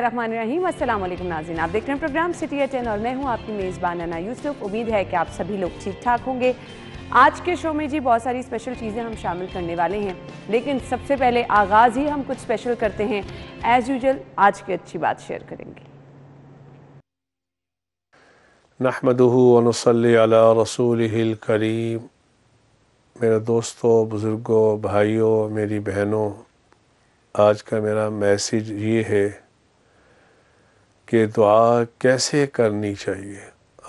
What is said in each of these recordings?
बिस्मिल्लाहिर्रहमानिर्रहीम। अस्सलाम वालेकुम नाज़रीन, आप देख रहे हैं प्रोग्राम सिटी एट 10 और मैं हूं आपकी मेज़बान अना यूसुफ। उम्मीद है कि आप सभी लोग ठीक ठाक होंगे। आज के शो में जी बहुत सारी स्पेशल चीज़ें हम शामिल करने वाले हैं, लेकिन सबसे पहले आगाज़ ही हम कुछ स्पेशल करते हैं। एज़ यूजुअल आज की अच्छी बात शेयर करेंगे। नहमदुहु व नुसल्ली अला रसूलिहिल करीम। मेरे दोस्तों, बुज़ुर्गों, भाइयों, मेरी बहनों, आज का मेरा मैसेज ये है कि दुआ कैसे करनी चाहिए।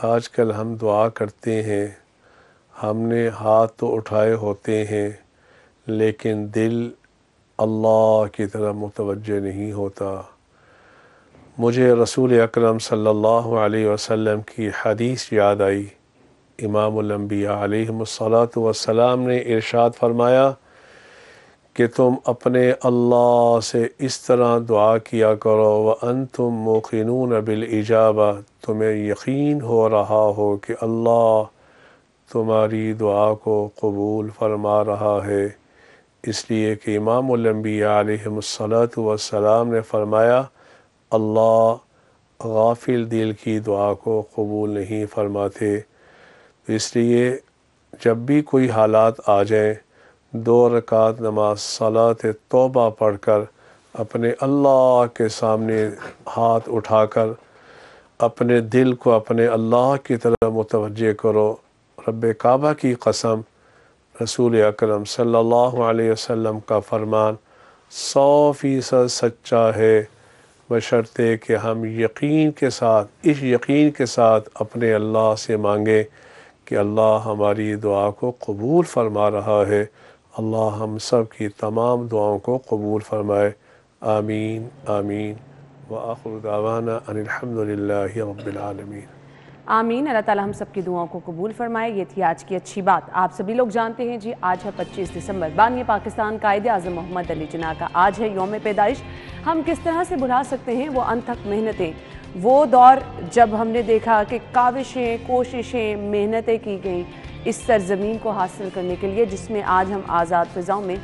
आजकल हम दुआ करते हैं, हमने हाथ तो उठाए होते हैं, लेकिन दिल अल्लाह की तरफ मुतवज्जे नहीं होता। मुझे रसूल अकरम सल्लल्लाहु अलैहि वसल्लम की हदीस याद आई। इमामुल अंबिया अलैहिमुस्सलातु वस्सलाम ने इरशाद फरमाया कि तुम अपने अल्लाह से इस तरह दुआ किया करो, व अंतुम मुक़िनून बिल इजाबा, तुम्हें यकीन हो रहा हो कि अल्लाह तुम्हारी दुआ को कबूल फरमा रहा है। इसलिए कि इमामुल अंबिया अलैहिमुस्सलातु वस्सलाम ने फरमाया, अल्लाह गाफिल दिल की दुआ को कबूल नहीं फरमाते। इसलिए जब भी कोई हालात आ जाए, 2 रकात नमाज सलात तौबा पढ़कर अपने अल्लाह के सामने हाथ उठाकर अपने दिल को अपने अल्लाह की तरफ मुतवज्जे करो। रब्बे काबा की कसम, रसूल अकरम सल्लल्लाहु अलैहि वसल्लम का फरमान 100% सच्चा है, बशर्ते कि हम यकीन के साथ, इस यकीन के साथ अपने अल्लाह से मांगे कि अल्लाह हमारी दुआ को कबूल फरमा रहा है। अल्लाह हम सब की तमाम दुआओं को कबूल फरमाए। आमीन आमीन। व आखिर दावाना अनिल हम्दुलिल्लाहि रब्बिल आलमीन। आमीन। अल्लाह ताला हम सब की दुआओं को कबूल फरमाए। ये थी आज की अच्छी बात। आप सभी लोग जानते हैं जी, आज है 25 दिसंबर, बानी पाकिस्तान कायदे आज़म मोहम्मद अली जिन्ना का आज है यौम पैदाइश। हम किस तरह से भुला सकते हैं वो अनथक मेहनतें, वो दौर जब हमने देखा कि काविशें, कोशिशें, मेहनतें की गई इस सरजमीन को हासिल करने के लिए, जिसमें आज हम आज़ाद फ़िज़ाओं में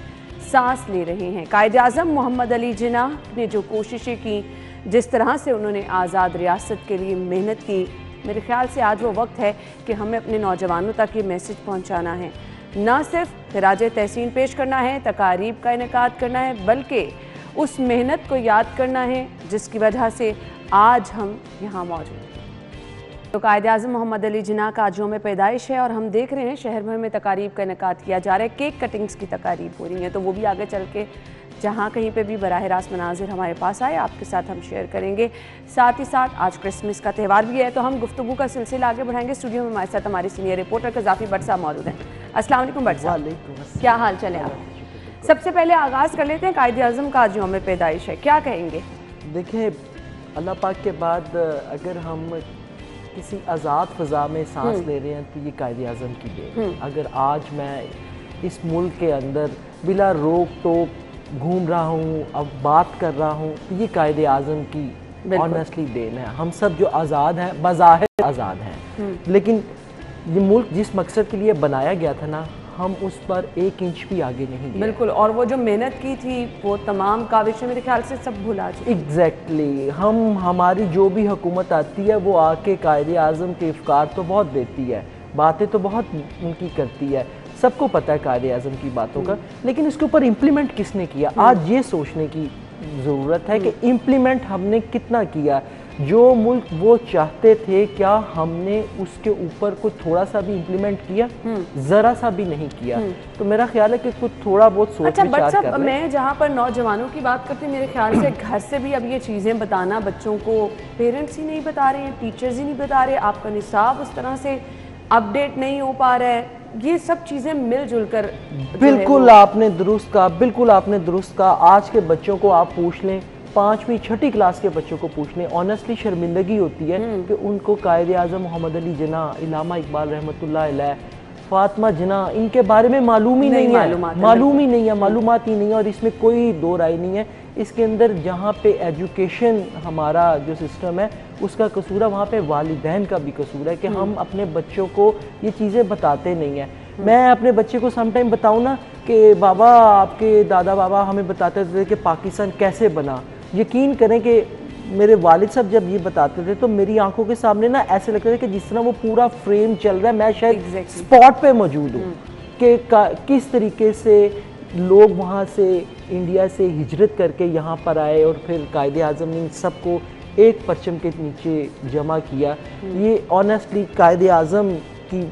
सांस ले रहे हैं। कायदे आज़म मोहम्मद अली जिन्ना ने जो कोशिशें की, जिस तरह से उन्होंने आज़ाद रियासत के लिए मेहनत की, मेरे ख़्याल से आज वो वक्त है कि हमें अपने नौजवानों तक ये मैसेज पहुंचाना है। न सिर्फ खिराज तहसीन पेश करना है, तकारीब का इनेकाद करना है, बल्कि उस मेहनत को याद करना है जिसकी वजह से आज हम यहाँ मौजूद हैं। तो कायदे आज़म मोहम्मद अली जिन्ना का आज यौम पैदाइश है और हम देख रहे हैं शहर भर में तकारीब का इनेकाद किया जा रहा है। केक कटिंग्स की तकारीब हो रही हैं, तो वो भी आगे चल के जहाँ कहीं पे भी बराह रास्त मनाजिर हमारे पास आए, आपके साथ हम शेयर करेंगे। साथ ही साथ आज क्रिसमस का त्यौहार भी है, तो हम गुफ्तगू का सिलसिला आगे बढ़ाएंगे। स्टूडियो में हमारे साथ हमारे सीनियर रिपोर्टर कज़ाफ़ी भट्ट साहब मौजूद हैं। अस्सलाम वालेकुम भट्ट साहब, क्या हाल चले आप? सबसे पहले आगाज़ कर लेते हैं, कायदे आज़म का आज यौम पैदाइश है, क्या कहेंगे? देखिए, अल्लाह पाक के बाद अगर हम किसी आज़ाद फ़ज़ा में सांस ले रहे हैं तो ये कायदे आज़म की देन। अगर आज मैं इस मुल्क के अंदर बिला रोक टोक घूम रहा हूँ, अब बात कर रहा हूँ, तो ये कायदे आज़म की ऑनेस्टली देन है। हम सब जो आज़ाद हैं, बाज़ाहिर आज़ाद हैं, लेकिन ये मुल्क जिस मकसद के लिए बनाया गया था ना, हम उस पर 1 इंच भी आगे नहीं गए। बिल्कुल, और वो जो मेहनत की थी, वो तमाम काविशें मेरे ख्याल से सब भुला चुके। एग्जैक्टली। हमारी जो भी हुकूमत आती है वो आके कायदे आज़म के इफ़कार तो बहुत देती है, बातें तो बहुत उनकी करती है, सबको पता है कायदे आज़म की बातों का, लेकिन इसके ऊपर इम्प्लीमेंट किसने किया, आज ये सोचने की ज़रूरत है कि इम्प्लीमेंट हमने कितना किया। जो मुल्क वो चाहते थे, क्या हमने उसके ऊपर कुछ थोड़ा सा भी इम्प्लीमेंट किया? ज़रा सा भी नहीं किया। तो मेरा ख्याल है कि कुछ थोड़ा बहुत सोच अच्छा विचार बट कर मैं जहाँ पर नौजवानों की बात करती हूँ, मेरे ख्याल से घर से भी अब ये चीज़ें बताना बच्चों को पेरेंट्स ही नहीं बता रहे हैं, टीचर्स ही नहीं बता रहे, आपका निसाब उस तरह से अपडेट नहीं हो पा रहा है। ये सब चीज़ें मिलजुल कर बिल्कुल आपने दुरुस्त कहा, बिल्कुल आपने दुरुस्त कहा। आज के बच्चों को आप पूछ लें, 5वीं 6ठी क्लास के बच्चों को पूछ लें, ऑनेस्टली शर्मिंदगी होती है कि उनको कायदे आज़म मोहम्मद अली जिन्ना, इलामा इकबाल रहमतुल्लाह अलैह, फातिमा जिन्ना, इनके बारे में मालूम ही नहीं है, मालूम ही नहीं है, मालूमात ही नहीं है। और इसमें कोई दो राय नहीं है। इसके अंदर जहाँ पे एजुकेशन हमारा जो सिस्टम है उसका कसूर है, वहाँ पे वालिदैन का भी कसूर है कि हम अपने बच्चों को ये चीज़ें बताते नहीं हैं। मैं अपने बच्चे को समटाइम बताऊँ ना कि बाबा, आपके दादा बाबा हमें बताते थे कि पाकिस्तान कैसे बना, यकीन करें कि मेरे वालिद साहब जब ये बताते थे तो मेरी आंखों के सामने ना ऐसे लगता था कि जिस तरह वो पूरा फ्रेम चल रहा है, मैं शायद स्पॉट पे मौजूद हूँ कि किस तरीके से लोग वहाँ से इंडिया से हिजरत करके यहाँ पर आए और फिर कायदे आज़म ने सबको एक परचम के नीचे जमा किया। ये ऑनेस्टली कायदे आज़म की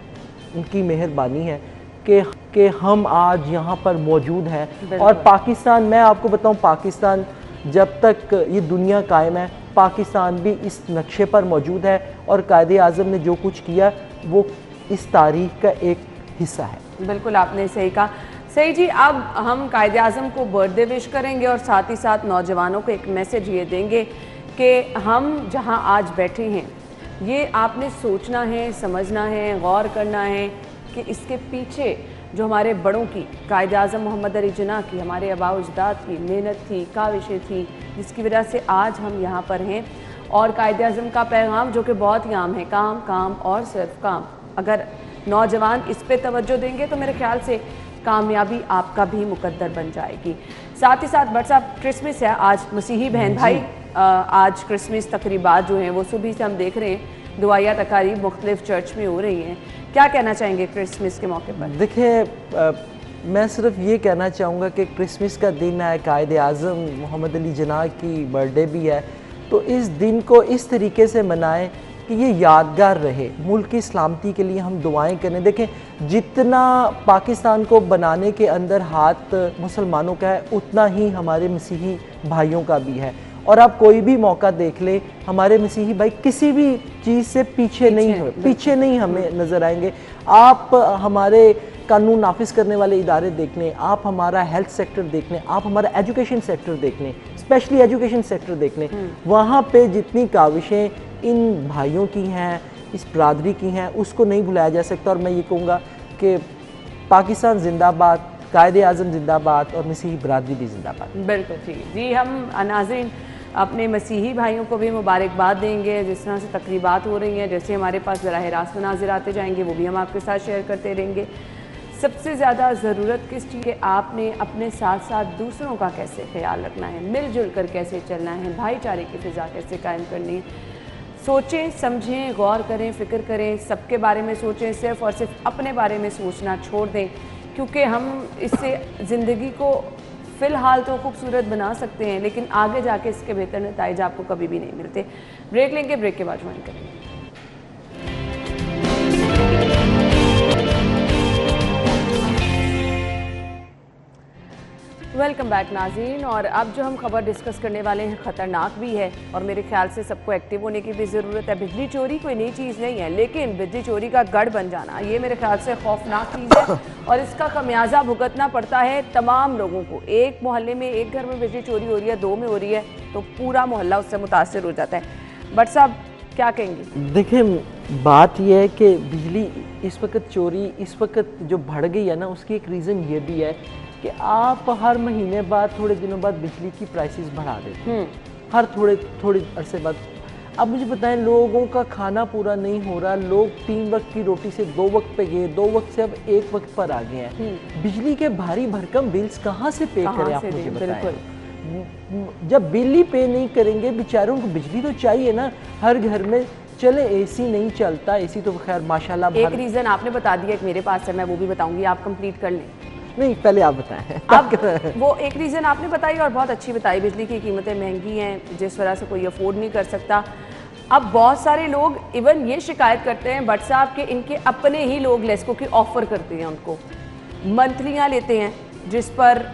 उनकी मेहरबानी है कि हम आज यहाँ पर मौजूद हैं। और पाकिस्तान, मैं आपको बताऊँ, पाकिस्तान जब तक ये दुनिया कायम है, पाकिस्तान भी इस नक्शे पर मौजूद है और कायदे आज़म ने जो कुछ किया वो इस तारीख का एक हिस्सा है। बिल्कुल आपने सही कहा। सही जी, अब हम कायदे आज़म को बर्थडे विश करेंगे और साथ ही साथ नौजवानों को एक मैसेज ये देंगे कि हम जहां आज बैठे हैं ये आपने सोचना है, समझना है, गौर करना है कि इसके पीछे जो हमारे बड़ों की, कायदे आज़म मोहम्मद अली जिन्ना की, हमारे आबाओ अजदाद की मेहनत थी, काविशें थी, जिसकी वजह से आज हम यहाँ पर हैं। और कायदे आज़म का पैगाम जो कि बहुत ही आम है, काम काम और सिर्फ काम। अगर नौजवान इस पे तवज्जो देंगे तो मेरे ख्याल से कामयाबी आपका भी मुकद्दर बन जाएगी। साथ ही साथ बट साहब, क्रिसमस है आज, मसीही बहन भाई आज क्रिसमस तकरीबात जो हैं वो सुबह से हम देख रहे हैं, दुआया तकारीब मुख्तलिफ चर्च में हो रही हैं। क्या कहना चाहेंगे क्रिसमस के मौके पर? देखिए, मैं सिर्फ ये कहना चाहूँगा कि क्रिसमस का दिन है, कायदे आज़म मोहम्मद अली जिन्ना की बर्थडे भी है, तो इस दिन को इस तरीके से मनाएं कि ये यादगार रहे। मुल्क की सलामती के लिए हम दुआएं करें। देखें, जितना पाकिस्तान को बनाने के अंदर हाथ मुसलमानों का है, उतना ही हमारे मसीही भाइयों का भी है। और आप कोई भी मौका देख ले, हमारे मसीही भाई किसी भी चीज़ से पीछे नहीं हमें नज़र आएंगे। आप हमारे कानून नाफिज करने वाले इदारे देख लें, आप हमारा हेल्थ सेक्टर देख लें, आप हमारा एजुकेशन सेक्टर देख लें, स्पेशली एजुकेशन सेक्टर देख लें, वहाँ पे जितनी काविशें इन भाइयों की हैं, इस बरादरी की हैं, उसको नहीं भुलाया जा सकता। और मैं ये कहूँगा कि पाकिस्तान जिंदाबाद, कायदे आज़म जिंदाबाद और मसीही बरादरी भी जिंदाबाद। बिल्कुल ठीक जी। हम नाज़रीन अपने मसीही भाइयों को भी मुबारकबाद देंगे। जिस तरह से तकरीबात हो रही हैं, जैसे हमारे पास बराह रास्त मनाज़िर आते जाएंगे, वो भी हम आपके साथ शेयर करते रहेंगे। सबसे ज़्यादा ज़रूरत किस चीज़ की, आपने अपने साथ साथ दूसरों का कैसे ख्याल रखना है, मिलजुल कर कैसे चलना है, भाईचारे की फ़िज़ा कैसे कायम करनी है। सोचें, समझें, गौर करें, फ़िक्र करें, सबके बारे में सोचें, सिर्फ़ और सिर्फ अपने बारे में सोचना छोड़ दें, क्योंकि हम इससे ज़िंदगी को फ़िलहाल तो खूबसूरत बना सकते हैं, लेकिन आगे जाके इसके बेहतर नतीजे आपको कभी भी नहीं मिलते। ब्रेक लेंगे, ब्रेक के बाद ज्वाइन करेंगे। वेलकम बैक नाज़रीन। और अब जो हम खबर डिस्कस करने वाले हैं ख़तरनाक भी है और मेरे ख्याल से सबको एक्टिव होने की भी ज़रूरत है। बिजली चोरी कोई नई चीज़ नहीं है, लेकिन बिजली चोरी का गढ़ बन जाना ये मेरे ख्याल से खौफनाक चीज़ है और इसका खमियाजा भुगतना पड़ता है तमाम लोगों को। एक मोहल्ले में, एक घर में बिजली चोरी हो रही है, 2 में हो रही है, तो पूरा मोहल्ला उससे मुतासर हो जाता है। बट साहब क्या कहेंगे? देखिए, बात यह है कि बिजली इस वक्त चोरी इस वक्त जो बढ़ गई है ना, उसकी एक रीज़न ये भी है कि आप हर महीने बाद, थोड़े दिनों बाद बिजली की प्राइसेस बढ़ा देते हैं, हर थोड़े अरसे बाद। अब मुझे बताएं, लोगों का खाना पूरा नहीं हो रहा, लोग 3 वक्त की रोटी से 2 वक्त पे गए, 2 वक्त से अब 1 वक्त पर आ गए हैं। बिजली के भारी भरकम बिल्स कहाँ से पे करें, आप मुझे बताएं। जब बिल ही पे नहीं करेंगे, बेचारों को बिजली तो चाहिए ना। हर घर में चले एसी नहीं चलता, एसी तो खैर माशाल्लाह। एक रीज़न आपने बता दिया, एक मेरे पास है, मैं वो भी बताऊंगी, आप कंप्लीट कर लें। नहीं, पहले आप बताएं। अब वो एक रीज़न आपने बताई और बहुत अच्छी बताई, बिजली की कीमतें महंगी हैं, जिस वजह से कोई अफोर्ड नहीं कर सकता। अब बहुत सारे लोग इवन ये शिकायत करते हैं बट साहब के इनके अपने ही लोग लेस्को की ऑफ़र करते हैं, उनको मंथलियाँ लेते हैं, जिस पर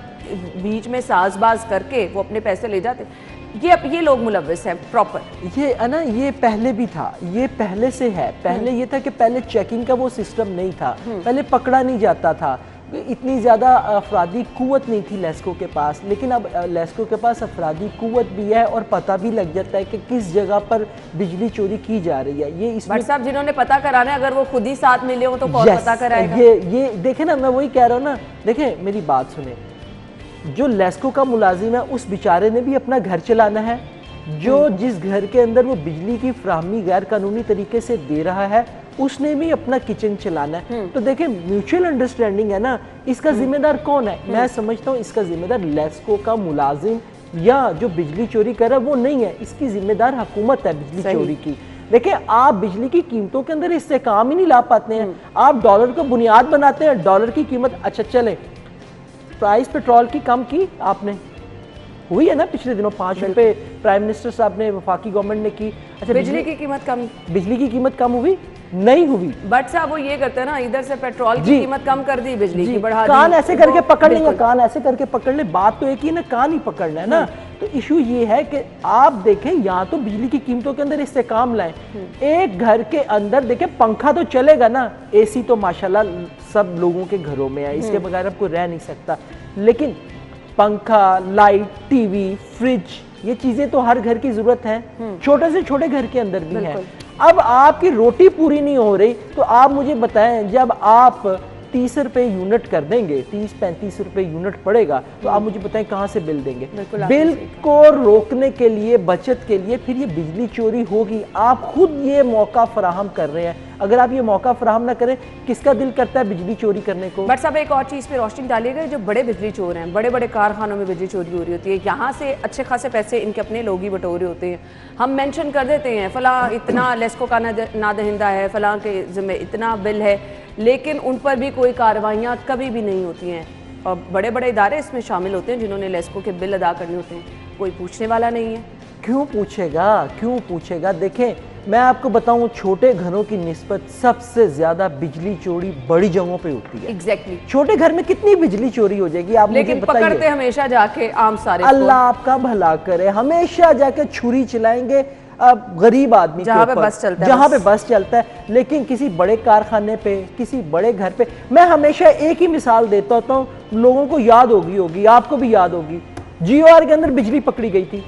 बीच में साजबाज करके वो अपने पैसे ले जाते हैं। ये लोग मुलव्विस हैं प्रॉपर। ये है ना, ये पहले भी था, ये पहले से है। पहले ये था कि पहले चेकिंग का वो सिस्टम नहीं था, पहले पकड़ा नहीं जाता था, इतनी ज़्यादा अफरादी कुव्वत नहीं थी लेस्को के पास। लेकिन अब लेस्को के पास अफरादी कुव्वत भी है और पता भी लग जाता है कि किस जगह पर बिजली चोरी की जा रही है। ये इसमें साहब जिन्होंने पता कराना है, अगर वो खुद ही साथ मिले हो तो कौन पता कराएगा? ये देखे ना, मैं वही कह रहा हूँ ना। देखें, मेरी बात सुने, जो लेस्को का मुलाजिम है उस बेचारे ने भी अपना घर चलाना है। जो जिस घर के अंदर वो बिजली की फ्राहमी गैर कानूनी तरीके से दे रहा है, उसने भी अपना किचन चलाना है। तो देखें, म्यूचुअल अंडरस्टैंडिंग है ना, इसका जिम्मेदार कौन है? मैं समझता हूँ इसका जिम्मेदार लेस्को का मुलाजिम या जो बिजली चोरी कर रहा है वो नहीं है, इसकी जिम्मेदार हुकूमत है बिजली चोरी की। देखिए आप बिजली की कीमतों के अंदर इससे काम ही नहीं ला पाते हैं, आप डॉलर को बुनियाद बनाते हैं, डॉलर की कीमत, अच्छा चले प्राइस पेट्रोल की कम की आपने, हुई है ना पिछले दिनों 5 रुपए प्राइम मिनिस्टर साहब ने, वफाकी गवर्नमेंट ने की। अच्छा बिजली की कीमत कम, बिजली की कीमत कम हुई नहीं हुई, बट साहब वो ये करते हैं ना, इधर से पेट्रोल की कीमत कम कर दी, बिजली की बढ़ा दी, कान ऐसे करके पकड़ लेंगे, कान ऐसे करके पकड़ ले, बात तो एक ही ना, कान ही पकड़ना है ना। तो इशू ये है कि आप देखें यहाँ तो बिजली की कीमतों के अंदर इससे काम लाएं, एक घर के अंदर देखें पंखा तो चलेगा ना, एसी तो माशाल्लाह सब लोगों के घरों में है, इसके बगैर अब कोई रह नहीं सकता, लेकिन पंखा, लाइट, टीवी, फ्रिज, ये चीजें तो हर घर की जरूरत है, छोटे से छोटे घर के अंदर भी है। अब आपकी रोटी पूरी नहीं हो रही तो आप मुझे बताएं, जब आप 30 रुपए यूनिट कर देंगे, 30-35 रुपए यूनिट पड़ेगा, तो आप मुझे बताएं कहां से बिल देंगे? बिल को रोकने के लिए, बचत के लिए फिर ये बिजली चोरी होगी। आप खुद ये मौका फराहम कर रहे हैं, अगर आप ये मौका फराहम ना करें, किसका दिल करता है बिजली चोरी करने को? बट साहब एक और चीज़ पे रोशनी डालिएगा, जो बड़े बिजली चोर हैं, बड़े बड़े कारखानों में बिजली चोरी हो रही होती है, यहाँ से अच्छे खासे पैसे इनके अपने लोग ही बटोरे होते हैं। हम मेंशन कर देते हैं फला इतना लेस्को का नादहिंदा है, फला के जिम्मे इतना बिल है, लेकिन उन पर भी कोई कार्रवाइयाँ कभी भी नहीं होती हैं। और बड़े बड़े इदारे इसमें शामिल होते हैं जिन्होंने लेस्को के बिल अदा करने होते हैं, कोई पूछने वाला नहीं है। क्यों पूछेगा, क्यों पूछेगा? देखें मैं आपको बताऊं, छोटे घरों की निस्बत सबसे ज्यादा बिजली चोरी बड़ी जगहों पे होती है। एग्जैक्टली छोटे घर में कितनी बिजली चोरी हो जाएगी आप मुझे बताइए। पकड़ते हमेशा जाके आम सारे, अल्लाह आपका भला करे, हमेशा जाके छुरी चलाएंगे अब गरीब आदमी जहाँ पे बस चलता है, जहाँ पे बस चलता है। लेकिन किसी बड़े कारखाने पे, किसी बड़े घर पे, मैं हमेशा एक ही मिसाल देता होता हूँ, लोगों को याद होगी, आपको भी याद होगी, GOR के अंदर बिजली पकड़ी गई थी।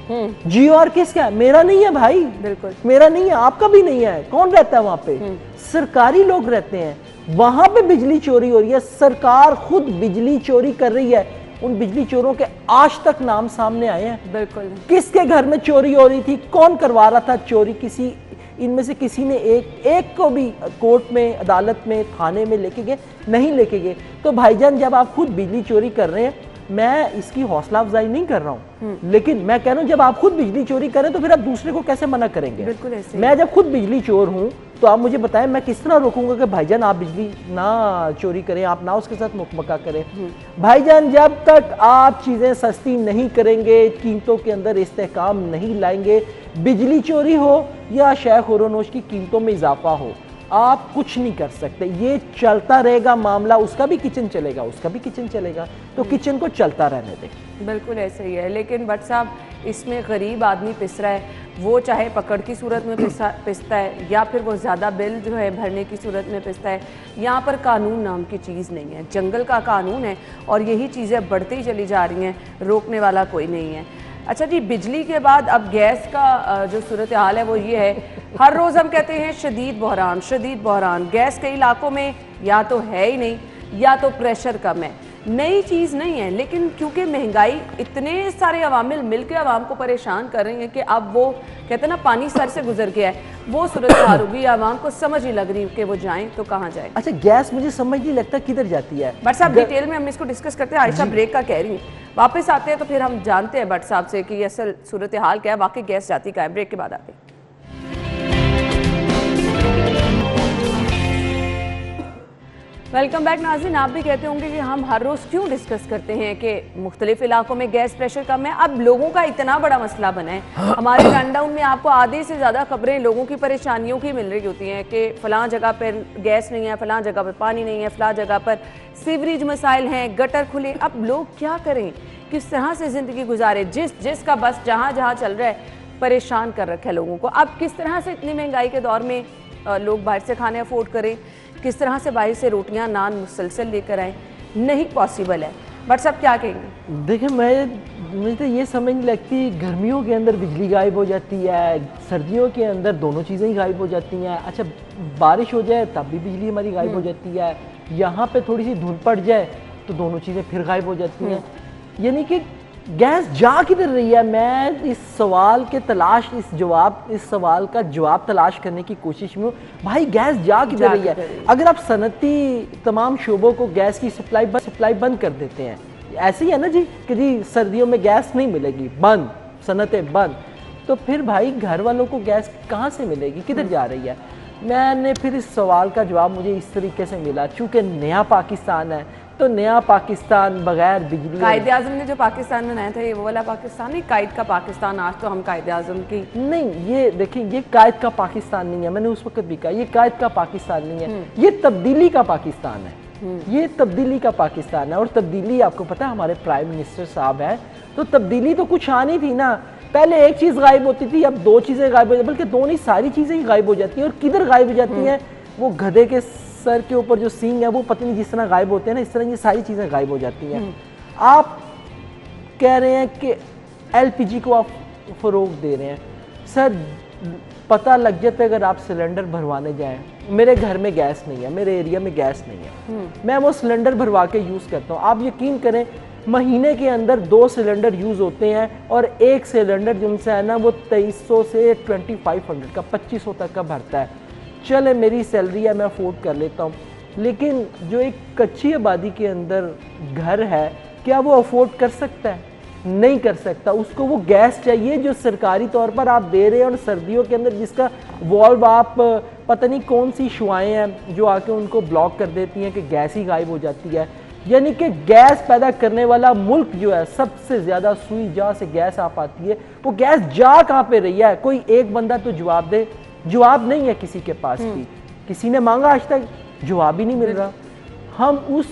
GOR किसका है? मेरा नहीं है भाई, बिल्कुल मेरा नहीं है, आपका भी नहीं है। कौन रहता है वहां पे? सरकारी लोग रहते हैं। वहां पे बिजली चोरी हो रही है, सरकार खुद बिजली चोरी कर रही है। उन बिजली चोरों के आज तक नाम सामने आए हैं। बिल्कुल किसके घर में चोरी हो रही थी, कौन करवा रहा था चोरी? किसी इनमें से किसी ने एक को भी कोर्ट में, अदालत में, थाने में लेके गए? नहीं लेके गए। तो भाईजान जब आप खुद बिजली चोरी कर रहे हैं, मैं इसकी हौसला अफजाई नहीं कर रहा हूँ, लेकिन मैं कह रहा हूँ जब आप खुद बिजली चोरी करें तो फिर आप दूसरे को कैसे मना करेंगे? बिल्कुल ऐसे। मैं जब खुद बिजली चोर हूँ तो आप मुझे बताएं मैं किस तरह रोकूंगा कि भाईजान आप बिजली ना चोरी करें, आप ना उसके साथ मुकमका करें। भाईजान जब तक आप चीजें सस्ती नहीं करेंगे, कीमतों के अंदर इस्तेहकाम नहीं लाएंगे, बिजली चोरी हो या शय खोरोनोश की कीमतों में इजाफा हो, आप कुछ नहीं कर सकते। ये चलता रहेगा मामला, उसका भी किचन चलेगा, उसका भी किचन चलेगा, तो किचन को चलता रहने दें। बिल्कुल ऐसे ही है। लेकिन भट्ट साहब इसमें गरीब आदमी पिस रहा है, वो चाहे पकड़ की सूरत में पिसता है या फिर वो ज़्यादा बिल जो है भरने की सूरत में पिसता है। यहाँ पर कानून नाम की चीज़ नहीं है, जंगल का कानून है और यही चीज़ें बढ़ती चली जा रही हैं, रोकने वाला कोई नहीं है। अच्छा जी, बिजली के बाद अब गैस का जो सूरत हाल है वो ये है, हर रोज़ हम कहते हैं शदीद बहरान, शदीद बहरान। गैस कई इलाकों में या तो है ही नहीं या तो प्रेशर कम है। नई चीज़ नहीं है, लेकिन क्योंकि महंगाई, इतने सारे अवामिल मिलकर आवाम को परेशान कर रहे हैं कि अब वो कहते हैं ना पानी सर से गुजर गया है, वो सूरत हाल होगी। आवाम को समझ नहीं लग रही कि वो जाएं तो कहाँ जाएं। अच्छा गैस मुझे समझ नहीं लगता किधर जाती है। भट्ट साहब डिटेल में हम इसको डिस्कस करते हैं, आयशा ब्रेक का कह रही है, वापस आते हैं तो फिर हम जानते हैं भट्ट साहब से कि असल सूरत हाल क्या है, वाकई गैस जाती का है। ब्रेक के बाद आते हैं। वेलकम बैक नाज़रीन। आप भी कहते होंगे कि हम हर रोज़ क्यों डिस्कस करते हैं कि मुख्तलिफ इलाकों में गैस प्रेशर कम है। अब लोगों का इतना बड़ा मसला बना है, हमारे रनडाउन में आपको आधे से ज़्यादा खबरें लोगों की परेशानियों की मिल रही होती हैं कि फ़लाँ जगह पर गैस नहीं है, फ़लाँ जगह पर पानी नहीं है, फ़लाँ जगह पर सीवरेज मसाइल हैं, गटर खुले। अब लोग क्या करें, किस तरह से ज़िंदगी गुजारे? जिसका बस जहाँ जहाँ चल रहा है परेशान कर रखा है लोगों को। अब किस तरह से इतनी महंगाई के दौर में लोग बाहर से खाने अफोर्ड करें, किस तरह से बाहर से रोटियां नान मुसलसल लेकर आए, नहीं पॉसिबल है। बट सब क्या कहेंगे? देखिए मुझे तो ये समझ नहीं लगती, गर्मियों के अंदर बिजली गायब हो जाती है, सर्दियों के अंदर दोनों चीज़ें ही गायब हो जाती हैं। अच्छा बारिश हो जाए तब भी बिजली हमारी गायब हो जाती है, यहाँ पे थोड़ी सी धुंध पड़ जाए तो दोनों चीज़ें फिर गायब हो जाती हैं। यानी कि गैस जा किधर रही है? मैं इस सवाल के तलाश, इस सवाल का जवाब तलाश करने की कोशिश में हूँ। भाई गैस जा किधर रही है? अगर आप सनती तमाम शोबों को गैस की सप्लाई बंद कर देते हैं, ऐसे ही है ना जी कि जी सर्दियों में गैस नहीं मिलेगी, बंद, सनतें बंद, तो फिर भाई घर वालों को गैस कहाँ से मिलेगी, किधर जा रही है? मैंने फिर इस सवाल का जवाब मुझे इस तरीके से मिला, चूँकि नया पाकिस्तान है तो नया पाकिस्तान बगैर बिजली। कायदे आजम ने जो पाकिस्तान बनाया था ये वो वाला पाकिस्तान नहीं, कायद का पाकिस्तान। आज तो हम कायदे आजम की नहीं, ये देखिए ये कायद का पाकिस्तान नहीं है, मैंने उस वक्त भी कहा ये कायद का पाकिस्तान नहीं है, ये तब्दीली का पाकिस्तान है, ये तब्दीली का पाकिस्तान है। और तब्दीली आपको पता है हमारे प्राइम मिनिस्टर साहब हैं, तो तब्दीली तो कुछ आनी थी ना। पहले एक चीज़ गायब होती थी, अब दो चीज़ें गायब हो जाती, बल्कि दो नहीं सारी चीज़ें ही गायब हो जाती हैं। और किधर गायब हो जाती हैं? वो गधे के सर के ऊपर जो सींग है वो पता नहीं जिस तरह गायब होते हैं ना, इस तरह ये सारी चीज़ें गायब हो जाती हैं। आप कह रहे हैं कि एलपीजी को आप फ़रोग दे रहे हैं, सर पता लग जाता है अगर आप सिलेंडर भरवाने जाएं, मेरे घर में गैस नहीं है, मेरे एरिया में गैस नहीं है, मैं वो सिलेंडर भरवा के यूज़ करता हूँ। आप यकीन करें महीने के अंदर 2 सिलेंडर यूज़ होते हैं और एक सिलेंडर जिनसे है ना वो 2300 से 2500 का 2500 तक का भरता है। चले मेरी सैलरी है, मैं अफोर्ड कर लेता हूँ, लेकिन जो एक कच्ची आबादी के अंदर घर है क्या वो अफोर्ड कर सकता है? नहीं कर सकता। उसको वो गैस चाहिए जो सरकारी तौर पर आप दे रहे हैं, और सर्दियों के अंदर जिसका वॉल्व आप पता नहीं कौन सी शुआएं हैं जो आके उनको ब्लॉक कर देती हैं कि गैस ही गायब हो जाती है। यानी कि गैस पैदा करने वाला मुल्क जो है सबसे ज़्यादा सुई जहाँ से गैस आ पाती है, वो गैस जा कहाँ पे रही है? कोई एक बंदा तो जवाब दे। जवाब नहीं है किसी के पास भी, किसी ने मांगा आज तक जवाब ही नहीं मिल रहा। हम उस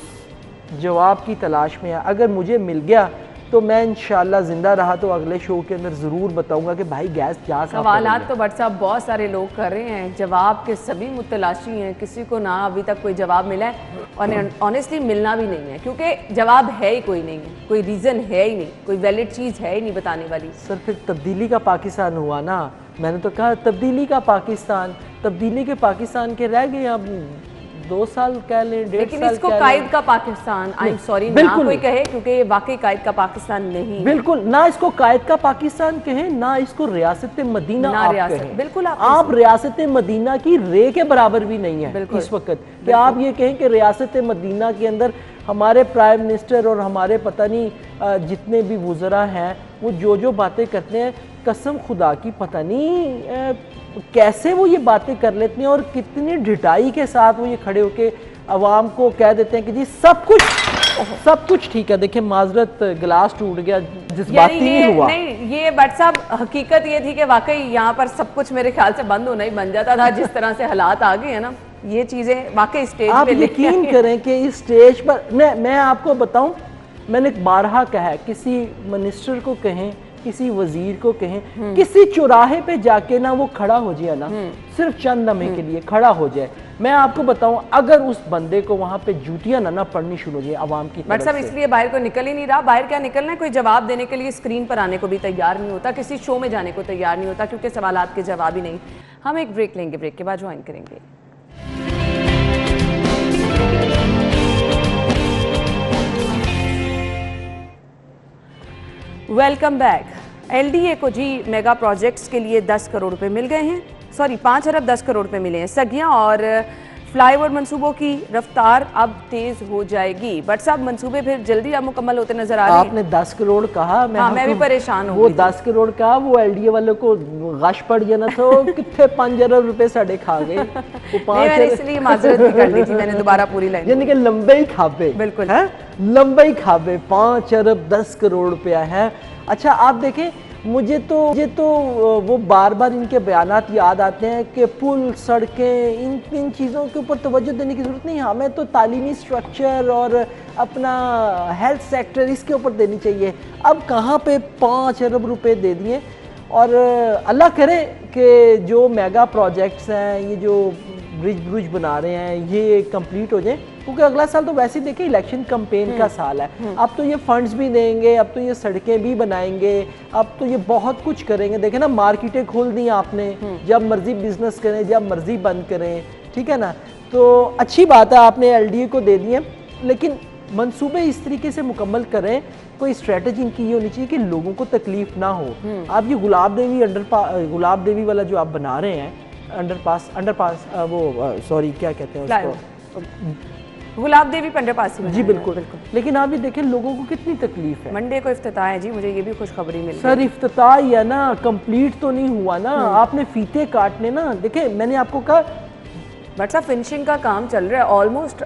जवाब की तलाश में है। अगर मुझे मिल गया तो मैं इंशाल्लाह जिंदा रहा तो अगले शो के अंदर ज़रूर बताऊंगा कि भाई गैस जा। सवालात तो बट साहब बहुत सारे लोग कर रहे हैं, जवाब के सभी मुतलाशी हैं, किसी को ना अभी तक कोई जवाब मिला है और ऑनेस्टली मिलना भी नहीं है, क्योंकि जवाब है ही कोई नहीं है, कोई रीज़न है ही नहीं, कोई वैलिड चीज़ है ही नहीं बताने वाली। सर फिर तब्दीली का पाकिस्तान हुआ ना, मैंने तो कहा तब्दीली का पाकिस्तान, तब्दीली के पाकिस्तान के रह गए अब 2 साल कह लें, 1.5 साल, लेकिन इसको कायद का पाकिस्तान, आई एम सॉरी ना कोई कहे, क्योंकि ये वाकई कायद का पाकिस्तान नहीं है। बिल्कुल ना इसको कायद का पाकिस्तान कहें, ना इसको रियासत मदीना आप कहें। बिल्कुल आप रियासत मदीना की रे के बराबर भी नहीं है इस वक्त कि आप ये कहें कि रियासत मदीना के अंदर हमारे प्राइम मिनिस्टर और हमारे पता नहीं जितने भी वुज़रा हैं वो जो बातें करते हैं, कसम खुदा की पता नहीं कैसे वो ये बातें कर लेते हैं और कितनी ढिठाई के साथ वो ये खड़े होके आवाम को कह देते हैं कि जी सब कुछ ठीक है। देखिए माजरत गिलास टूट गया, जज्बाती नहीं हुआ। नहीं ये बट साहब हकीकत ये थी कि वाकई यहाँ पर सब कुछ मेरे ख्याल से बंद होना ही बन जाता था, जिस तरह से हालात आ गए हैं ना, ये चीज़ें वाकई स्टेज आप यकीन करें कि इस स्टेज पर मैं आपको बताऊं, मैंने बारहा कहा है, किसी मिनिस्टर को कहें, किसी वजीर को कहें, किसी चौराहे पे जाके ना वो खड़ा हो जाए ना, सिर्फ चंद लम्हे के लिए खड़ा हो जाए, मैं आपको बताऊं अगर उस बंदे को वहां पे जूतियां ना पड़नी शुरू हो जाए आवाम की तरफ से। इसलिए बाहर को निकल ही नहीं रहा। बाहर क्या निकलना है, कोई जवाब देने के लिए स्क्रीन पर आने को भी तैयार नहीं होता, किसी शो में जाने को तैयार नहीं होता, क्योंकि सवालात के जवाब ही नहीं। हम एक ब्रेक लेंगे, ब्रेक के बाद ज्वाइन करेंगे। Welcome back. एलडीए को जी मेगा प्रोजेक्ट्स के लिए 10 करोड़ रुपए मिल गए हैं, सॉरी 5 अरब 10 करोड़ रुपए मिले हैं। सगियां और फ्लाईओवर मंसूबों की रफ्तार अब तेज हो जाएगी। बट साहब मंसूबे फिर जल्दी अब मुकम्मल होते नजर आ रहे हैं। आपने 10 करोड़ कहा, मैं भी परेशान हूँ। वो 10 करोड़ का वो एलडीए वालों को गश पड़ गया ना, तो कितने 5 अरब रुपए साढ़े खा गए वो 5 इसलिए माजरत भी कर ली थी मैंने दोबारा पूरी लाइन, यानी कि लंबे ही खाबे, बिल्कुल है लंबे ही खाबे। 5 अरब 10 करोड़ रुपया है। अच्छा आप देखें, मुझे तो वो बार बार इनके बयानात याद आते हैं कि पुल, सड़कें, इन चीज़ों के ऊपर तवज्जो देने की ज़रूरत नहीं, हमें तो तालीमी स्ट्रक्चर और अपना हेल्थ सेक्टर इसके ऊपर देनी चाहिए। अब कहाँ पे 5 अरब रुपए दे दिए, और अल्लाह करे कि जो मेगा प्रोजेक्ट्स हैं, ये जो ब्रिज बना रहे हैं, ये कंप्लीट हो जाए, क्योंकि अगला साल तो वैसे ही देखिए इलेक्शन कैंपेन का साल है। अब तो ये फंड्स भी देंगे, अब तो ये सड़कें भी बनाएंगे, अब तो ये बहुत कुछ करेंगे। देखें ना, मार्केटें खोल दी आपने, जब मर्जी बिजनेस करें, जब मर्जी बंद करें, ठीक है ना। तो अच्छी बात है आपने एलडीए को दे दिए, लेकिन मंसूबे इस तरीके से मुकम्मल करें, कोई स्ट्रेटजी इनकी ये होनी चाहिए कि लोगों को तकलीफ ना हो। आप ये गुलाब देवी वाला जो आप बना रहे हैं अंडरपास वो सॉरी क्या कहते हैं उसको, गुलाब देवी पंडरपासी में जी बिल्कुल बिल्कुल। लेकिन आप ये देखें लोगों को कितनी तकलीफ है। मंडे को इफ्तिताह है जी, मुझे ये भी खुशखबरी मिल सर इफ्तिताह ही है ना, कंप्लीट तो नहीं हुआ ना, आपने फीते काटने ना। देखें मैंने आपको कहा बट साहब फिनिशिंग का काम चल रहा है, ऑलमोस्ट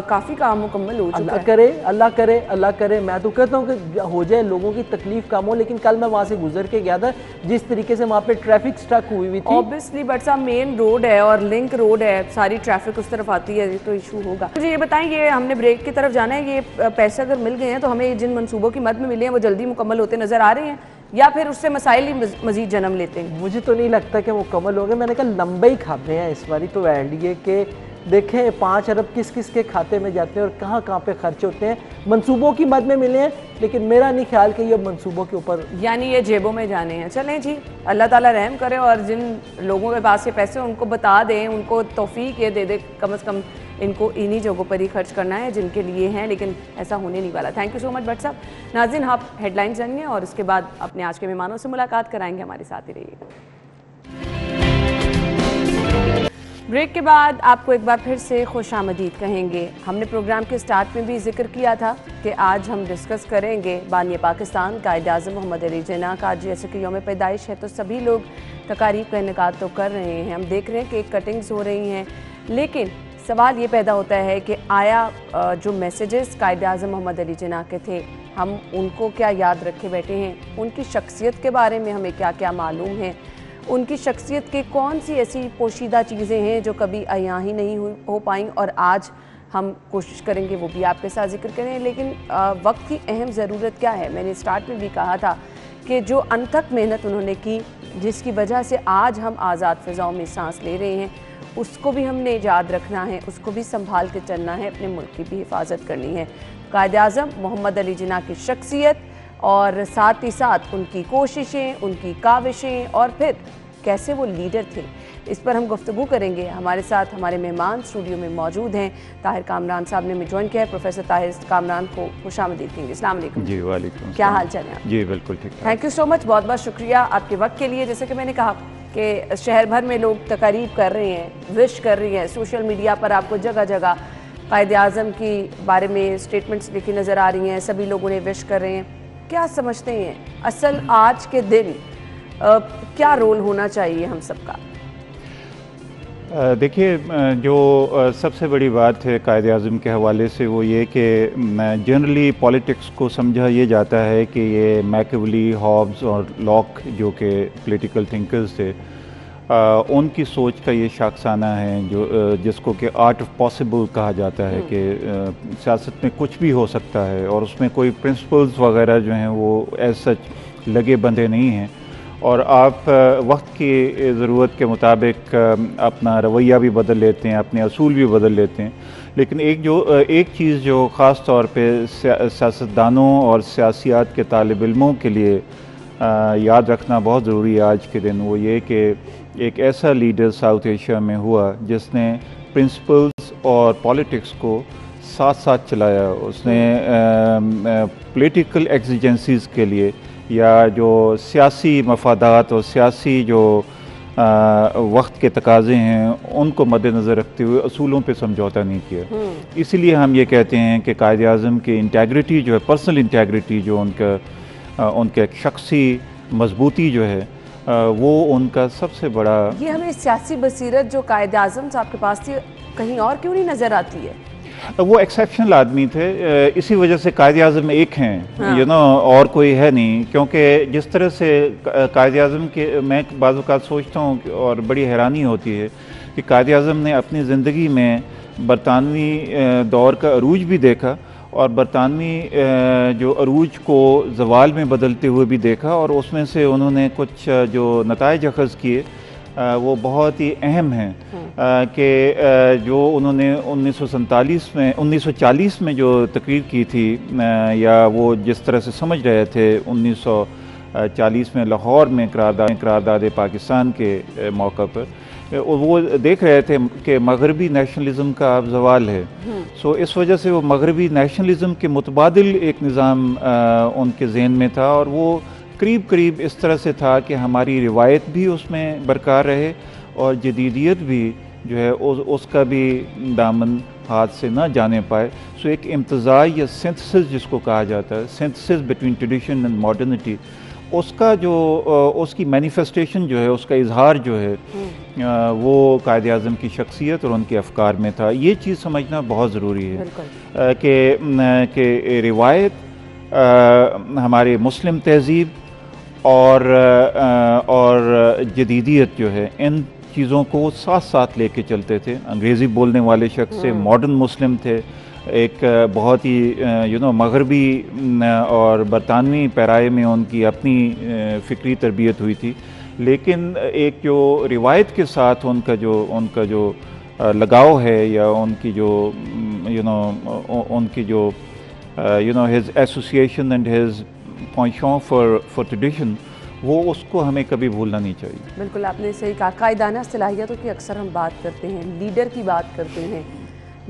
काफ़ी काम मुकम्मल हो चुका अल्लाह है। करे अल्लाह करे अल्लाह करे। मैं तो कहता हूँ कि हो जाए, लोगों की तकलीफ कम हो। लेकिन कल मैं वहाँ से गुजर के गया था, जिस तरीके से वहाँ पे ट्रैफिक स्टक हुई थी। ऑब्वियसली बट साहब मेन रोड है और लिंक रोड है, सारी ट्रैफिक उस तरफ आती है, तो इशू होगा। मुझे ये बताएं, ये हमने ब्रेक की तरफ जाना है, ये पैसे अगर मिल गए हैं तो हमें जिन मनसूबों की मद में मिले हैं वो जल्दी मुकम्मल होते नजर आ रहे हैं या फिर उससे मसाइल ही मजीद जन्म लेते हैं? मुझे तो नहीं लगता कि मुकम्मल हो गए। मैंने कहा लंबे ही खाते हैं इस बारी तो एनडीए के। देखें 5 अरब किस किस के खाते में जाते हैं और कहाँ कहाँ पे खर्च होते हैं। मंसूबों की मद में मिले हैं, लेकिन मेरा नहीं ख्याल कि ये मंसूबों के ऊपर, यानी ये जेबों में जाने हैं। चलें जी, अल्लाह ताला रहम करे और जिन लोगों के पास ये पैसे उनको बता दें, उनको तौफीक ये दे दे, कम से कम इनको इन्हीं जगहों पर ही खर्च करना है जिनके लिए हैं, लेकिन ऐसा होने नहीं वाला। Thank you so much Bhatt साहब। नाज़रीन, आप हेडलाइंस जानिए और उसके बाद अपने आज के मेहमानों से मुलाकात कराएंगे, हमारे साथ ही रहिएगा। ब्रेक के बाद आपको एक बार फिर से खुशामदीद कहेंगे। हमने प्रोग्राम के स्टार्ट में भी जिक्र किया था कि आज हम डिस्कस करेंगे बानी पाकिस्तान कायद-ए-आज़म मोहम्मद अली जिन्ना का। आज जैसे कि यौम पैदाइश है तो सभी लोग तकारीब का इनेकाद तो कर रहे हैं, हम देख रहे हैं कि कटिंग्स हो रही हैं, लेकिन सवाल ये पैदा होता है कि आया जो मैसेजेस कायद-ए-आज़म मोहम्मद अली जिन्ना के थे, हम उनको क्या याद रखे बैठे हैं? उनकी शख्सियत के बारे में हमें क्या क्या मालूम है? उनकी शख्सियत की कौन सी ऐसी पोशीदा चीज़ें हैं जो कभी अयां ही नहीं हो पाई और आज हम कोशिश करेंगे वो भी आपके साथ जिक्र करें। लेकिन वक्त की अहम ज़रूरत क्या है? मैंने स्टार्ट में भी कहा था कि जो अनथक मेहनत उन्होंने की, जिसकी वजह से आज हम आज़ाद फ़िज़ाओं में सांस ले रहे हैं, उसको भी हमने याद रखना है, उसको भी संभाल के चलना है, अपने मुल्क की भी हिफाजत करनी है। कायद-ए-आज़म मोहम्मद अली जिन्ना की शख्सियत और साथ ही साथ उनकी कोशिशें, उनकी काविशें और फिर कैसे वो लीडर थे, इस पर हम गुफ्तगू करेंगे। हमारे साथ हमारे मेहमान स्टूडियो में मौजूद हैं। ताहिर कामरान साहब ने हमें ज्वाइन किया है। प्रोफेसर ताहिर कामरान को खुशामदीद कहेंगे। अस्सलाम वालेकुम। जी वालेकुम। क्या हाल चाल है? जी बिल्कुल ठीक है। थैंक यू सो मच, बहुत बहुत शुक्रिया आपके वक्त के लिए। जैसे कि मैंने कहा कि शहर भर में लोग तकारीब कर रहे हैं, विश कर रही हैं, सोशल मीडिया पर आपको जगह जगह कायद-ए-आज़म की बारे में स्टेटमेंट्स लिखी नज़र आ रही हैं, सभी लोग उन्हें विश कर रहे हैं। क्या समझते हैं असल आज के दिन क्या रोल होना चाहिए हम सबका? देखिए, जो सबसे बड़ी बात है कायद-ए-आज़म के हवाले से वो ये कि जनरली पॉलिटिक्स को समझा ये जाता है कि ये मैकियावेली, हॉब्स और लॉक जो कि पॉलिटिकल थिंकर्स थे, उनकी सोच का ये शाखसाना है जो जिसको कि आर्ट ऑफ पॉसिबल कहा जाता है कि सियासत में कुछ भी हो सकता है और उसमें कोई प्रिंसिपल्स वगैरह जो हैं वो एज सच लगे बंधे नहीं हैं और आप वक्त की ज़रूरत के मुताबिक अपना रवैया भी बदल लेते हैं, अपने असूल भी बदल लेते हैं। लेकिन एक चीज़ जो ख़ास तौर पे सियासतदानों और सियासियात के तालिब इल्मों के लिए याद रखना बहुत ज़रूरी है आज के दिन, वो ये कि एक ऐसा लीडर साउथ एशिया में हुआ जिसने प्रिंसिपल्स और पॉलिटिक्स को साथ साथ चलाया। उसने पॉलिटिकल एक्जिजेंसीज़ के लिए या जो सियासी मफादात और सियासी जो वक्त के तकाज़े हैं उनको मद्देनज़र रखते हुए असूलों पे समझौता नहीं किया। इसीलिए हम ये कहते हैं कि कायद-ए-आज़म की इंटेग्रिटी जो है, पर्सनल इंटेग्रिटी जो उनका एक शख्सी मजबूती जो है वो उनका सबसे बड़ा। ये हमें सियासी बसीरत जो कायद-ए-आज़म साहब के पास थी कहीं और क्यों नहीं नज़र आती है? वो एक्सेप्शनल आदमी थे, इसी वजह से कायद-ए-आज़म एक हैं, हाँ। यू नो, और कोई है नहीं। क्योंकि जिस तरह से कायद-ए-आज़म के, मैं बाज़ औक़ात सोचता हूँ और बड़ी हैरानी होती है कि कायद-ए-आज़म ने अपनी ज़िंदगी में बरतानवी दौर का अरूज भी देखा और बरतानवी जो अरूज को ज़वाल में बदलते हुए भी देखा और उसमें से उन्होंने कुछ जो नताइज अख़ज़ किए वो बहुत ही अहम हैं कि जो उन्होंने 1940 में जो तकरीर की थी या वो जिस तरह से समझ रहे थे 1940 में लाहौर में करारदाद पाकिस्तान के मौका पर, वो देख रहे थे कि मगरबी नेशनलिज़म का अब ज़वाल है। सो इस वजह से वो मगरबी नेशनलिज़म के मुतबादिल एक निज़ाम उनके ज़हन में था और वो करीब करीब इस तरह से था कि हमारी रिवायत भी उसमें बरकरार रहे और जदीदियत भी जो है उसका भी दामन हाथ से ना जाने पाए। सो एक इम्तज़ाज या सिंथेसिस जिसको कहा जाता है, synthesis between tradition and modernity, उसका जो उसकी मैनिफेस्टेशन जो है, उसका इजहार जो है, वो कायद आज़म की शख्सियत और उनके अफकार में था। ये चीज़ समझना बहुत ज़रूरी है कि रिवायत, हमारे मुस्लिम तहज़ीब और जदीदियत जो है, इन चीज़ों को साथ साथ लेके चलते थे। अंग्रेज़ी बोलने वाले शख्स से मॉडर्न मुस्लिम थे, एक बहुत ही मगरबी और बरतानवी पैराए में उनकी अपनी फ़िक्री तरबियत हुई थी, लेकिन एक जो रिवायत के साथ उनका जो लगाव है, या उनकी जो उनकी जो his association and his pension for tradition, वो उसको हमें कभी भूलना नहीं चाहिए। बिल्कुल आपने सही कहा। कायदाना सलाहियतों की अक्सर हम बात करते हैं, लीडर की बात करते हैं।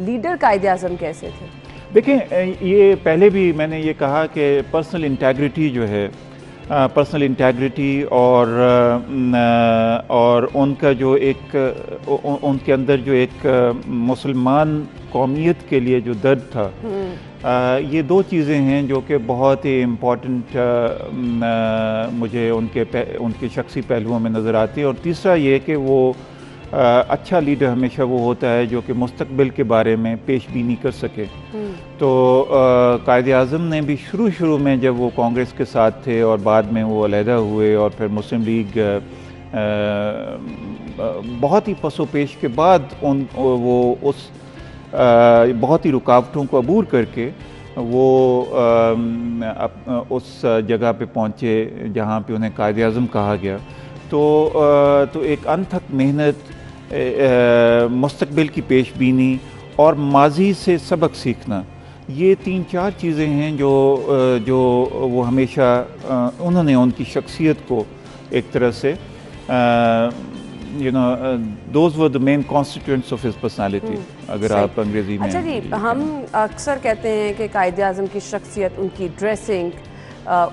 लीडर कायद आज़म कैसे थे? देखें, ये पहले भी मैंने ये कहा कि पर्सनल इंटेग्रिटी जो है, पर्सनल इंटेग्रिटी और उनका जो उनके अंदर जो एक मुसलमान कौमियत के लिए जो दर्द था, ये दो चीज़ें हैं जो कि बहुत ही इम्पॉर्टेंट मुझे उनके शख्सी पहलुओं में नज़र आती है। और तीसरा ये कि वो अच्छा लीडर हमेशा वो होता है जो कि मुस्तकबिल के बारे में पेशबीनी कर सके। तो कायद आज़म ने भी शुरू में जब वो कांग्रेस के साथ थे और बाद में वो अलहदा हुए और फिर मुस्लिम लीग बहुत ही पसोपेश के बाद वो उस बहुत ही रुकावटों को अबूर करके वो उस जगह पे पहुँचे जहाँ पे उन्हें कायद आज़म कहा गया। तो एक अनथक मेहनत, मुस्तकबिल की पेशबीनी और माजी से सबक सीखना, ये 3-4 चीज़ें हैं जो वो हमेशा उन्होंने उनकी शख्सियत को एक तरह से those were the main constituents of his personality, अगर आप अंग्रेजी में। अच्छा जी, हम अक्सर कहते हैं कि कायद आज़म की शख्सियत, उनकी ड्रेसिंग,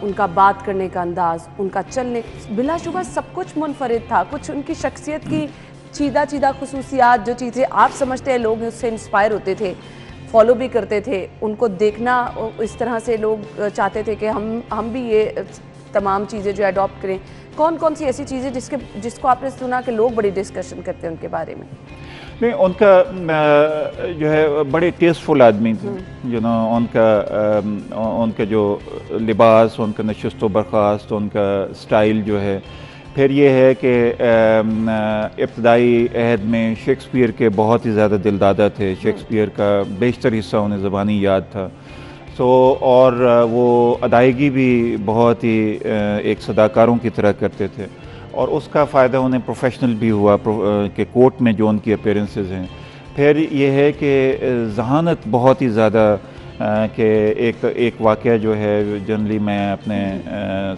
उनका बात करने का अंदाज, उनका चलने, बिलाशुबा सब कुछ मुनफरिद था। कुछ उनकी शख्सियत की चीदा खुसूसियात, जो चीज़ें आप समझते हैं लोग उससे इंस्पायर होते थे, फॉलो भी करते थे, उनको देखना इस तरह से लोग चाहते थे कि हम भी ये तमाम चीज़ें जो अडॉप्ट करें। कौन सी ऐसी चीज़ें जिसको आपने सुना कि लोग बड़ी डिस्कशन करते हैं उनके बारे में? नहीं, उनका जो है बड़े टेस्टफुल आदमी थे, उनका जो लिबास, उनका नशिस्त बर्खास्त, उनका स्टाइल जो है। फिर ये है कि इब्तदाई अहद में शेक्सपियर के बहुत ही ज़्यादा दिलदादा थे। शेक्सपियर का बेशतर हिस्सा उन्हें ज़बानी याद था। और वो अदायगी भी बहुत ही एक सदाकारों की तरह करते थे, और उसका फ़ायदा उन्हें प्रोफेशनल भी हुआ कि कोर्ट में जो उनकी अपीयरेंसेस हैं। फिर ये है कि जहानत बहुत ही ज़्यादा, कि एक वाक़या जो है जनरली मैं अपने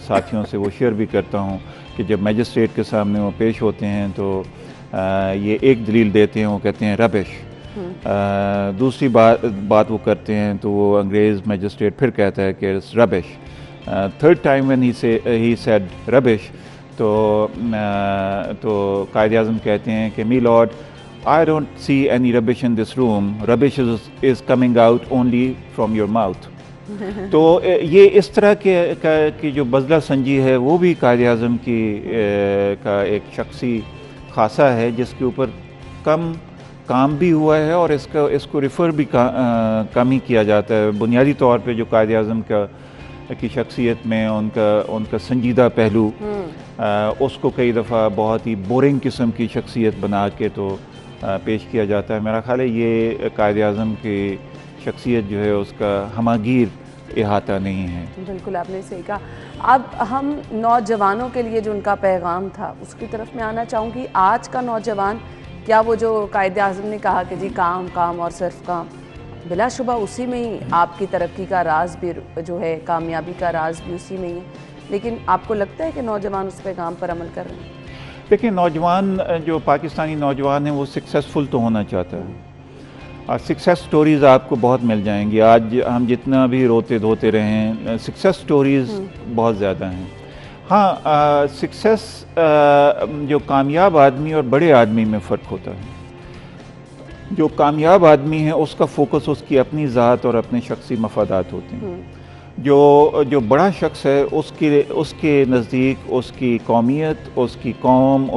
साथियों से वो शेयर भी करता हूँ कि जब मजिस्ट्रेट के सामने वो पेश होते हैं तो ये एक दलील देते हैं, वो कहते हैं रबिश। दूसरी बात वो करते हैं तो वो अंग्रेज़ मजिस्ट्रेट फिर कहता है कि it's rubbish. Third time when he said rubbish, तो कायद आज़म कहते हैं कि my lord, I don't see any rubbish in this room, rubbish is coming out only from your mouth. तो ये इस तरह की जो बज़ला संजी है, वो भी कायद आज़म का एक शख्सी खासा है, जिसके ऊपर कम काम भी हुआ है और इसको रिफ़र भी कम ही किया जाता है। बुनियादी तौर पे जो कायद आज़म की शख्सियत में उनका संजीदा पहलू, उसको कई दफ़ा बहुत ही बोरिंग किस्म की शख्सियत बना के तो पेश किया जाता है। मेरा ख़्याल है ये कायद आज़म की शख्सियत जो है उसका हमागीर इहाता नहीं है। बिल्कुल आपने सही कहा। अब हम नौजवानों के लिए जो उनका पैगाम था उसकी तरफ मैं आना चाहूँगी। आज का नौजवान, क्या वो जो कायद आज़म ने कहा कि जी काम और सिर्फ काम, बिलाशुबा उसी में ही आपकी तरक्की का राज भी जो है, कामयाबी का राज भी उसी में ही है, लेकिन आपको लगता है कि नौजवान उस पैगाम पर अमल कर रहे हैं? देखिए, नौजवान जो पाकिस्तानी नौजवान है वो सक्सेसफुल तो होना चाहता है, और सक्सेस स्टोरीज़ आपको बहुत मिल जाएंगी। आज हम जितना भी रोते धोते रहें, सक्सेस स्टोरीज़ बहुत ज़्यादा हैं। हाँ, सक्सेस जो कामयाब आदमी और बड़े आदमी में फ़र्क होता है। जो कामयाब आदमी है उसका फोकस उसकी अपनी ज़ात और अपने शख्सी मफादात होते हैं। जो बड़ा शख्स है उसके नज़दीक उसकी कौमियत, उसकी कौम,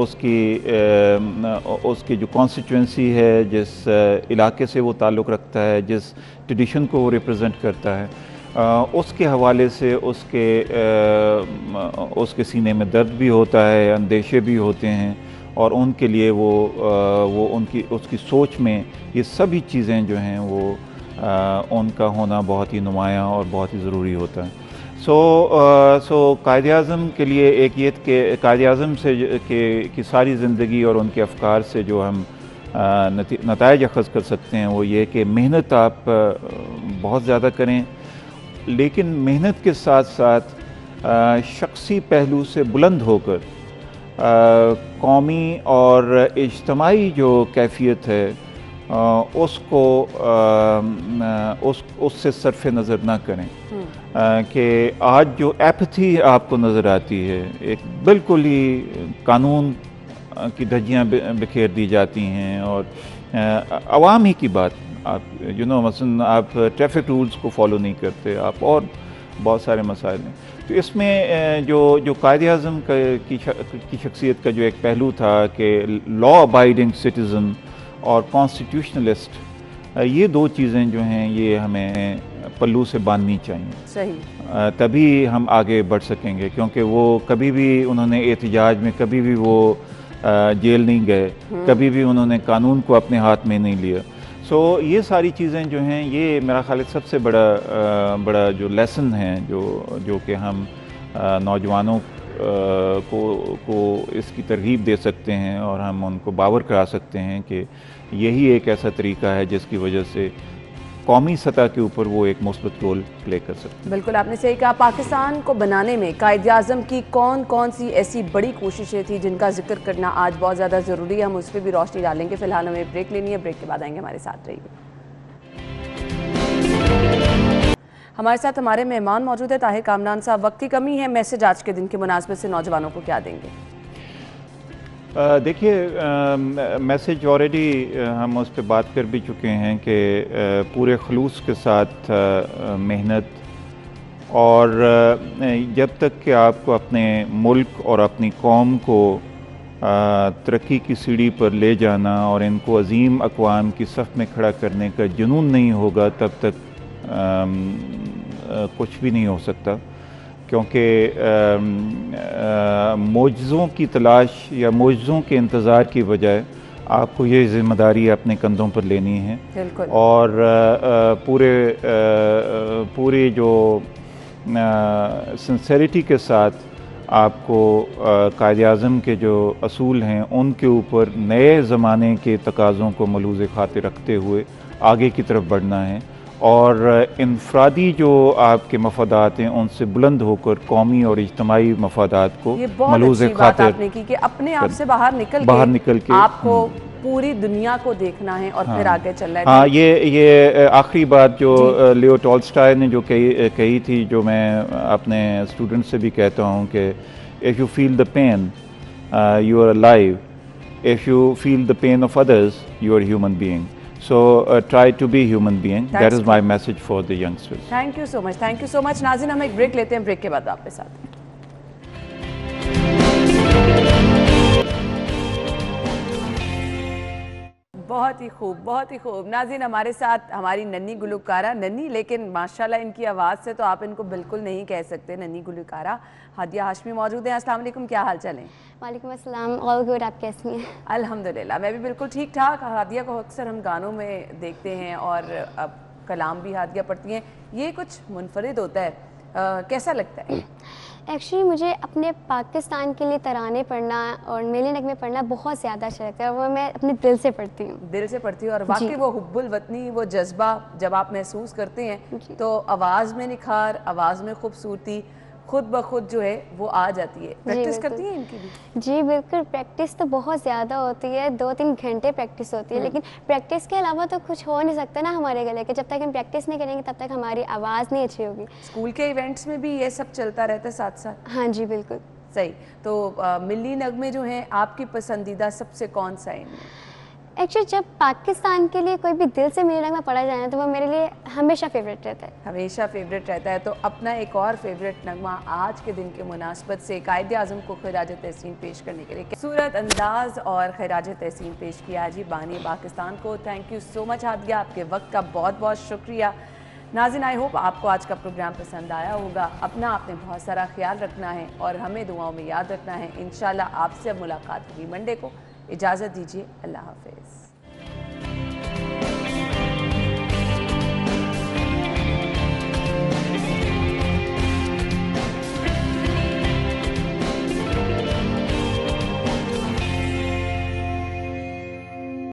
उसकी जो कॉन्स्टिट्यूंसी है, जिस इलाके से वो ताल्लुक़ रखता है, जिस ट्रेडिशन को वो रिप्रेजेंट करता है, उसके हवाले से उसके सीने में दर्द भी होता है, अंदेशे भी होते हैं, और उनके लिए वो उसकी सोच में ये सभी चीज़ें जो हैं वो उनका होना बहुत ही नुमायाँ और बहुत ही ज़रूरी होता है। सो कायद-ए-आज़म के लिए एक ये कि कायद-ए-आज़म से की सारी ज़िंदगी और उनके अफ़कार से जो हम नताइज अख़ज़ कर सकते हैं वो ये कि मेहनत आप बहुत ज़्यादा करें, लेकिन मेहनत के साथ साथ शख्सी पहलू से बुलंद होकर कौमी और इज्तमाई जो कैफियत है उससे सरफ़ नज़र ना करें। कि आज जो एपथी आपको नज़र आती है, एक बिल्कुल ही कानून की धज्जियाँ बिखेर दी जाती हैं, और अवाम ही की बात, आप मसलन आप ट्रैफिक रूल्स को फॉलो नहीं करते, आप और बहुत सारे मसाइल हैं। तो इसमें जो कायद-ए-आज़म की शख्सियत का जो एक पहलू था कि लॉ अबाइडिंग सिटीज़न और कॉन्स्टिट्यूशनलिस्ट, ये दो चीज़ें जो हैं ये हमें पल्लू से बांधनी चाहिए। सही। तभी हम आगे बढ़ सकेंगे, क्योंकि वो कभी भी उन्होंने एहतिजाज में कभी भी वो जेल नहीं गए, कभी भी उन्होंने कानून को अपने हाथ में नहीं लिया। सो ये सारी चीज़ें जो हैं ये मेरा ख्याल है सबसे बड़ा जो लेसन है जो कि हम नौजवानों को इसकी तरगीब दे सकते हैं, और हम उनको बावर करा सकते हैं कि यही एक ऐसा तरीका है जिसकी वजह से कौमी सतह के ऊपर वो एक मुस्बत रोल प्ले कर सकते हैं। बिल्कुल आपने सही कहा। पाकिस्तान को बनाने में कायद-ए-आज़म की कौन कौन सी ऐसी बड़ी कोशिशें थी जिनका जिक्र करना आज बहुत ज़्यादा ज़रूरी है, हम उस पर भी रोशनी डालेंगे। फिलहाल हमें ब्रेक लेनी है, ब्रेक के बाद आएंगे, हमारे साथ रहिए। हमारे साथ हमारे मेहमान मौजूद है ताहिर कामरान साहब। वक्त की कमी है, मैसेज आज के दिन की मुनासबत से नौजवानों को क्या देंगे? देखिए, मैसेज ऑलरेडी हम उस पर बात कर भी चुके हैं कि पूरे खलूस के साथ मेहनत, और जब तक कि आपको अपने मुल्क और अपनी कौम को तरक्की की सीढ़ी पर ले जाना और इनको अजीम अक़वाम की सफ़ में खड़ा करने का जुनून नहीं होगा, तब तक कुछ भी नहीं हो सकता। क्योंकि मोजज़ों की तलाश या मोजज़ों के इंतज़ार की बजाय आपको ये ज़िम्मेदारी अपने कंधों पर लेनी है, और पूरे जो सिंसेरिटी के साथ आपको कायद-ए-आज़म के जो असूल हैं उनके ऊपर नए ज़माने के तकाज़ों को मलूज़ खातिर रखते हुए आगे की तरफ बढ़ना है, और इनफरादी जो आपके मफादात हैं उनसे बुलंद होकर कौमी और इज्तमाई मफादात को मलूज़ खातिर आपने की कि अपने आप से बाहर निकल के आपको पूरी दुनिया को देखना है और फिर आगे चलना है। हाँ, ये आखिरी बात जो लियो टॉल्स्टॉय ने जो कही थी, जो मैं अपने स्टूडेंट से भी कहता हूँ कि if you feel the pain you are alive, if you feel the pain of others you are human being. So try to be human being. That is my message for the youngsters. Thank you so much. Thank you so much. नाज़रीन, हम एक break लेते हैं, break के बाद वापस आते हैं। बहुत ही खूब, बहुत ही खूब। नाज़रीन, हमारे साथ हमारी नन्ही गुलकारा, नन्ही लेकिन माशाल्लाह इनकी आवाज़ से तो आप इनको बिल्कुल नहीं कह सकते नन्ही गुलकारा, हादिया हाशमी मौजूद हैं। अस्सलाम वालेकुम, क्या हाल चाल है? वालेकुम अस्सलाम, ऑल गुड, आप कैसी हैं? अल्हम्दुलिल्लाह, मैं भी बिल्कुल ठीक ठाक। हादिया को अक्सर हम गानों में देखते हैं और अब कलाम भी हादिया पढ़ती हैं, ये कुछ मुनफरिद होता है, कैसा लगता है? एक्चुअली मुझे अपने पाकिस्तान के लिए तराने पढ़ना और मेले नगमे पढ़ना बहुत ज़्यादा अच्छा लगता है, वो मैं अपने दिल से पढ़ती हूँ। दिल से पढ़ती हूँ, और वाकई वो हुब्बुल वतनी, वो जज्बा जब आप महसूस करते हैं तो आवाज़ में निखार, आवाज़ में खूबसूरती खुद ब खुद जो है वो आ जाती है। प्रैक्टिस करती हैं इनकी भी? जी बिल्कुल, प्रैक्टिस तो बहुत ज़्यादा होती है, 2-3 घंटे प्रैक्टिस होती है, लेकिन प्रैक्टिस के अलावा तो कुछ हो नहीं सकता ना हमारे गले के। जब तक हम प्रैक्टिस नहीं करेंगे तब तक हमारी आवाज़ नहीं अच्छी होगी। स्कूल के इवेंट्स में भी ये सब चलता रहता है साथ साथ? हाँ जी बिल्कुल। सही। तो मिली नगमे जो हैं आपकी पसंदीदा सबसे कौन सा है? एक्चुअली जब पाकिस्तान के लिए कोई भी दिल से मेरे नगमा पढ़ा जाए ना तो वो मेरे लिए हमेशा फेवरेट रहता है। हमेशा फेवरेट रहता है। तो अपना एक और फेवरेट नगमा आज के दिन के मुनासबत से कायदे आज़म को खिराज तहसीन पेश करने के लिए खूबसूरत अंदाज और खिराज तहसीन पेश किया जी बानी पाकिस्तान को। Thank you so much Hadiya, आपके वक्त का बहुत बहुत शुक्रिया। नाज़रीन, आई होप आपको आज का प्रोग्राम पसंद आया होगा। अपना आपने बहुत सारा ख्याल रखना है और हमें दुआओं में याद रखना है। इंशाल्लाह आपसे अब मुलाकात होगी मंडे को। इजाज़त दीजिए, अल्लाह हाफिज़।